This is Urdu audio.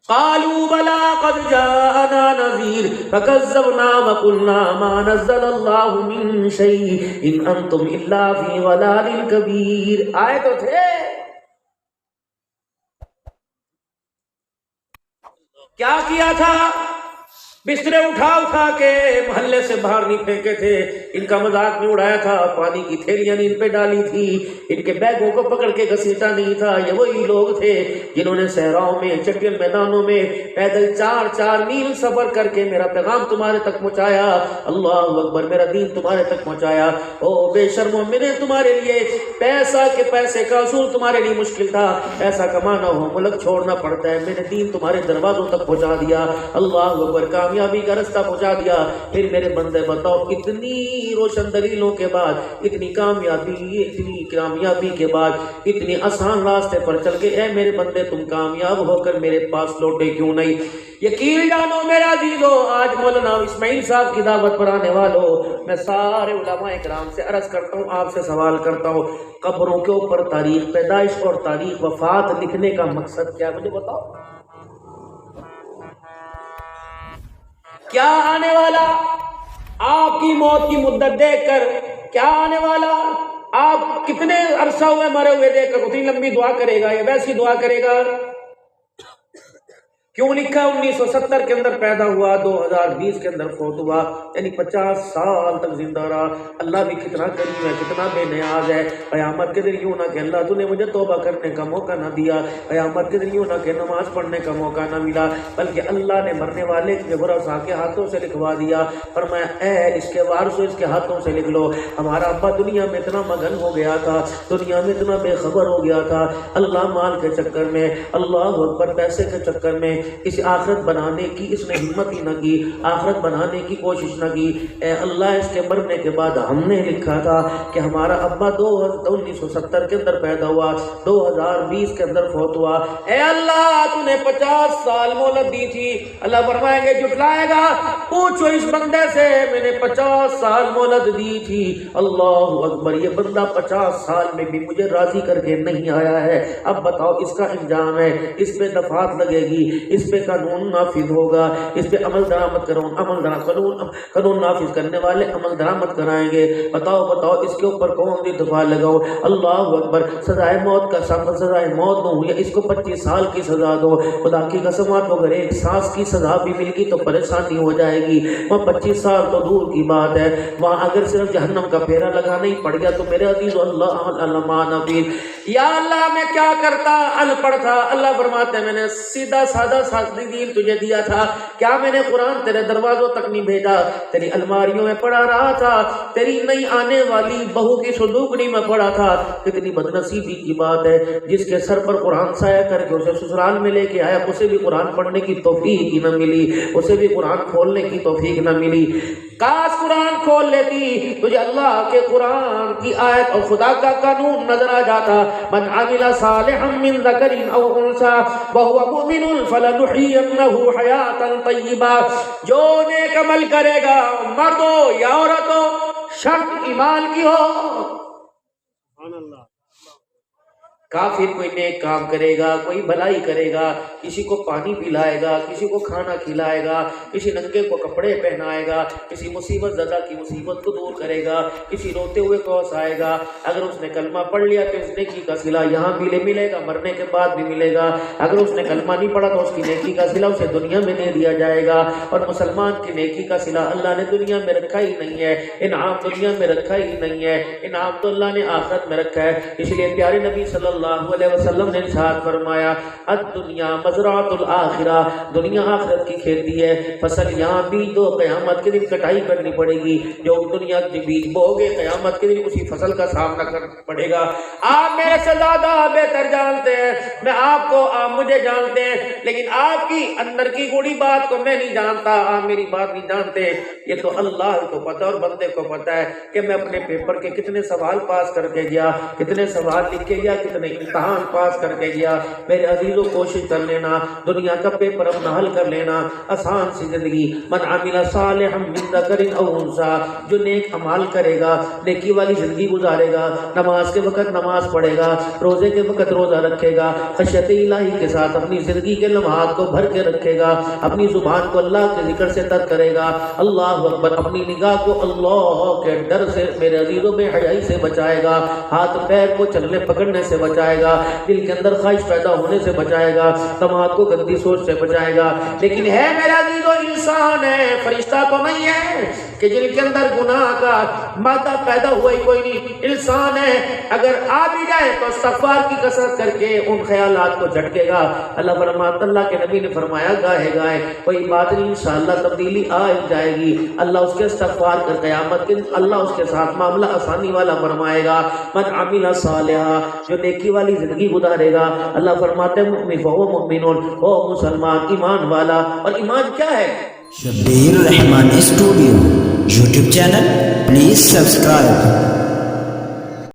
قالوا بلى قد جاءنا نذير فكذبنا وقلنا ما نزل الله من شيء ان انتم الا في ضلال كبير. آئے تو تھے. کیا کیا تھا؟ بسترے اٹھا اٹھا کے محلے سے باہر نہیں پھینکے تھے، ان کا مذاق نہیں اڑایا تھا، پانی کی تھیلیاں نہیں ان پہ ڈالی تھی، ان کے بیگوں کو پکڑ کے گھسیٹا نہیں تھا. یہ وہی لوگ تھے جنہوں نے صحراؤں میں، چٹیل میدانوں میں پیدل 4 میل سفر کر کے میرا پیغام تمہارے تک پہنچایا. اللہ اکبر، میرا دین تمہارے تک پہنچایا. او بے شرمو، میں نے تمہارے لیے پیسے کا اصول تمہارے لیے مشکل تھا، پیسہ کمانا ہو ملک چھوڑنا پڑتا ہے، میں نے دین تمہارے دروازوں تک پہنچا دیا. اللہ اکبر، کامیابی کا رستہ پہنچا دیا. پھر میرے بندے بتاؤ، اتنی روشن دلیلوں کے بعد، اتنی کامیابی کے بعد، اتنی آسان راستے پر چل کے، اے میرے بندے تم کامیاب ہو کر میرے پاس لوٹے کیوں نہیں؟ یقین جانو میرے عزیزو، آج مولانا اسماعیل صاحب کی دعوت پر آنے والوں، میں سارے علماء کرام سے عرض کرتا ہوں، آپ سے سوال کرتا ہوں، قبروں کے اوپر تاریخ پیدائش اور تاریخ وفات لکھنے کا مقصد کیا ہے؟ مجھے بتاؤ. کیا آنے والا؟ آپ کی موت کی مدت دیکھ کر کیا آنے والا؟ آپ کتنے عرصہ ہوئے مرے ہوئے دیکھ کر اتنی لمبی دعا کرے گا یا ویسی دعا کرے گا؟ کیوں لکھا 1970 کے اندر پیدا ہوا، 2020 کے اندر فوت ہوا، یعنی 50 سال تک زندہ رہا. اللہ بھی کتنا کریم ہے، کتنا بے نیاز ہے. قیامت کے دن یوں نہ کہ اللہ تو نے مجھے توبہ کرنے کا موقع نہ دیا، قیامت کے دن یوں نہ کہ نماز پڑھنے کا موقع نہ ملا، بلکہ اللہ نے مرنے والے کے ورثاء کے ہاتھوں سے لکھوا دیا. فرمایا اے اس کے وارثو، اس کے ہاتھوں سے لکھ لو، ہمارا ابا دنیا میں اتنا مگن ہو گیا تھا، دنیا میں اتنا بے خبر ہو گیا تھا، اللہ مال کے چکر میں، اللہ اکبر پیسے کے چکر میں، اس آخرت بنانے کی اس نے ہمت ہی نہ کی، آخرت بنانے کی کوشش نہ کی. اے اللہ، اس کے مرنے کے بعد ہم نے لکھا تھا کہ ہمارا ابا 1970 کے اندر پیدا ہوا، 2020 کے اندر فوت ہوا. اے اللہ، تو نے 50 سال مہلت دی تھی. اللہ فرمائیں گے، جھٹلائے گا، پوچھو اس بندے سے، میں نے 50 سال مہلت دی تھی. اللہ اکبر، یہ بندہ 50 سال میں بھی مجھے راضی کر کے نہیں آیا ہے. اب بتاؤ، اس کا انجام ہے، اس پہ دفعات لگے گی، اس پہ قانون نافذ ہوگا، اس پہ عمل درآمد قانون نافذ کرنے والے عمل درآمد کرائیں گے. بتاؤ اس کے اوپر کون سی دفعہ لگاؤ؟ اللہ اکبر. سزائے موت کا سزائے موت دو یا اس کو 25 سال کی سزا دو، خدا کی قسم، اگر ایک سانس کی سزا بھی مل گئی تو پریشانی ہو جائے گی. وہ 25 سال تو دور کی بات ہے، وہاں اگر صرف جہنم کا پھیرا لگانا ہی پڑ گیا تو میرے عزیز یا اللہ میں کیا کرتا، ان پڑھ تھا. اللہ فرماتے ہیں میں نے سیدھا سادہ دین تجھے دیا تھا، کیا میں نے قرآن تیرے دروازوں تک نہیں بھیجا؟ تیری الماریوں میں پڑھا رہا تھا، تیری نئی آنے والی بہو کی صندوقڑی میں پڑھا تھا. کتنی بدنصیبی کی بات ہے، جس کے سر پر قرآن سایہ کر کے اسے سسرال میں لے کے آیا، اسے بھی قرآن پڑھنے کی توفیق ہی نہ ملی، اسے بھی قرآن کھولنے کی توفیق نہ ملی. کاش قرآن کھول لیتی، تجھے اللہ کے قرآن کی آیت اور خدا کا قانون نظر آ جاتا. من عمل صالحا من ذکر او انثى وهو مؤمن فلنحيينه حیاتا طیبہ. جو نیک عمل کرے گا، مرد ہو یا عورت ہو، شرط ایمان کی ہو. سبحان اللہ. کافر کوئی نیک کام کرے گا، کوئی بھلائی کرے گا، کسی کو پانی پلائے گا، کسی کو کھانا کھلائے گا، کسی ننگے کو کپڑے پہنائے گا، کسی مصیبت زدہ کی مصیبت کو دور کرے گا، کسی روتے ہوئے کو ہنسائے گا. اگر اس نے کلمہ پڑھ لیا تو اس نیکی کا صلہ یہاں بھی ملے گا، مرنے کے بعد بھی ملے گا. اگر اس نے کلمہ نہیں پڑھا تو اس کی نیکی کا صلہ اسے دنیا میں دے دیا جائے گا. اور مسلمان کی نیکی کا صلہ اللہ نے دنیا میں رکھا ہی نہیں ہے، انعام دنیا میں رکھا ہی نہیں ہے، انعام تو اللہ نے آخرت میں رکھا ہے. اس لیے پیارے نبی صلی اللہ علیہ وسلم نے ارشاد فرمایا، الدنیا مزرعۃ الآخرہ، دنیا آخرت کی کھیتی ہے. فصل یہاں بیج دو، قیامت کے دن کٹائی کرنی پڑے گی. جو دنیا کے بیج بو گے، قیامت کے دن اسی فصل کا سامنا کرنا پڑے گا. آپ میرے سے زیادہ بہتر جانتے ہیں، میں آپ کو، آپ مجھے جانتے ہیں، لیکن آپ کی اندر کی گوڑی بات کو میں نہیں جانتا، آپ میری بات نہیں جانتے. یہ تو اللہ کو پتا اور بندے کو پتا ہے کہ میں اپنے پیپر کے کتنے سوال پاس کر کے گیا، کتنے سوال لکھ کے گیا، کتنے امتحان پاس کر کے گیا. میرے عزیزوں کوشش کر لینا, دنیا کا پیپر اپنا حل کر لینا, آسان سی زندگی. من عمل صالحا من ذکر او انثی, جو نیک اعمال کرے گا, نیکی والی زندگی گزارے گا, نماز کے وقت نماز پڑھے گا, روزے کے وقت روزہ رکھے گا, خشیت الہی کے ساتھ اپنی زندگی کے لمحات کو بھر کے رکھے گا, اپنی زبان کو اللہ کے ذکر سے تر کرے گا, اللہ اکبر, اپنی نگاہ کو اللہ کے ڈر سے میرے عزیزوں بے حیائی سے بچائے گا, ہاتھ پیر کو چلنے پکڑنے سے بچائے گا, دل کے اندر خواہش پیدا ہونے سے بچائے گا, دماغ کو گندی سوچ سے بچائے گا. لیکن ہے میرے عزیزوں انسان ہے, فرشتہ تو نہیں ہے کہ جن کے اندر گناہ کا مادہ پیدا ہوا ہی کوئی نہیں. انسان ہے, اگر آ بھی جائے تو استغفار کی کثرت کر کے ان خیالات کو جھٹکے گا. اللہ فرماتا, اللہ کے نبی نے فرمایا گاہے گاہے کوئی بات نہیں انشاءاللہ تبدیلی آ جائے گی, اللہ اس کے استغفار کر قیامت کے اللہ اس کے ساتھ معاملہ آسانی والا فرمائے گا. من عمل صالحا, جو نیکی والی زندگی گزارے گا, اللہ فرماتے ہیں مؤمن فہو مؤمنون, وہ مسلمان ایمان والا. اور ایمان کیا ہے؟ Shabbir Ur-Rahman studio YouTube channel, please subscribe.